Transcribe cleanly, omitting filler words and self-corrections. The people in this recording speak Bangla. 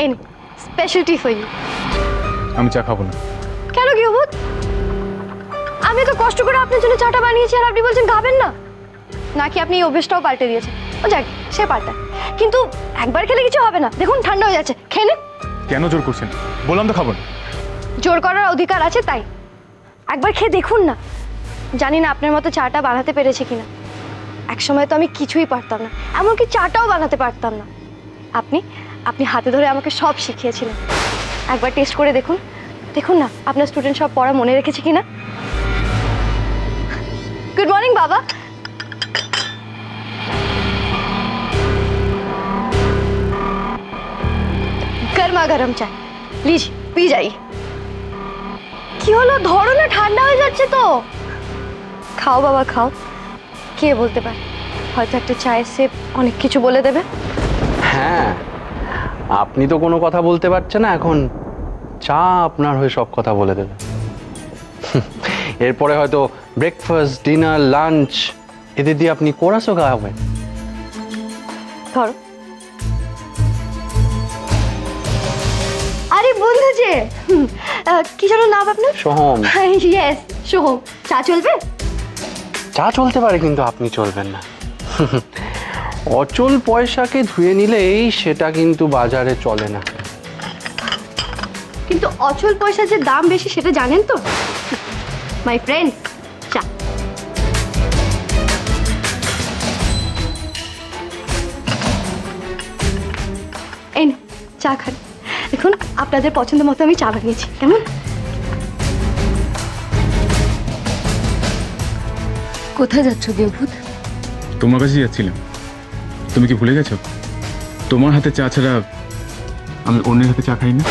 এই স্পেশাল টি ফর ইউ। আমি চা খাবো না। কেন কি অবুধ? আমি তো কষ্ট করে আপনার জন্য চাটা বানিয়েছি আর আপনি বলছেন খাবেন না? নাকি আপনি এই অভ্যেসটাও পাল্টে দিয়েছেন? ও যাক, সে পাল্টা, কিন্তু একবার খেলে কিছু হবে না। দেখুন ঠান্ডা হয়ে যাচ্ছে, খেয়ে নিন। কেন জোর করছেন? বললাম তো খাবো না। জোর করার অধিকার আছে তাই। একবার খেয়ে দেখুন না। জানি না আপনার মতো চাটা বানাতে পেরেছে কিনা। একসময় তো আমি কিছুই পারতাম না, এমনকি চাটাও বানাতে পারতাম না। আপনি আপনি হাতে ধরে আমাকে সব শিখিয়েছিলেন। একবার টেস্ট করে দেখুন, দেখুন না আপনার স্টুডেন্ট সব পড়া মনে রেখেছে কিনা। गुड मॉर्निंग बाबा। गर्मा गर्म चाय लीजिए, पी जाइए। কি হলো, ধরো না, ঠান্ডা হয়ে যাচ্ছে তো। খাও বাবা খাও। কে বলতে পারে, হয়তো একটা চায়ের সে অনেক কিছু বলে দেবে। হ্যাঁ, আপনি তো কোনো কথা বলতে পারছেন না, এখন চা আপনার হয়ে সব কথা বলে দেবে। এরপরে হয়তো ব্রেকফাস্ট, ডিনার, লাঞ্চ এদের দিয়ে আপনি কোরাসও খাওয়াবেন। ধরো। আরে বন্ধু যে, কি যেন নাম আপনার? সোহম। ইয়েস, সোহম। চা চলবে? চা চলতে পারে, কিন্তু আপনি চলবেন না। অচল পয়সাকে ধুয়ে নিলেই সেটা কিন্তু বাজারে চলে না। কিন্তু অচল পয়সা যে দাম বেশি সেটা জানেন তো মাই ফ্রেন্ড। চা। এই না, চা খান। দেখুন আপনাদের পছন্দ মতো আমি চা বানিয়েছি, কেমন? কোথায় যাচ্ছ দেবভূত? তোমার কাছে যাচ্ছিলাম। তুমি কি ভুলে গেছো? তোমার হাতে চা ছাড়া আমি অন্যের হাতে চা খাই না।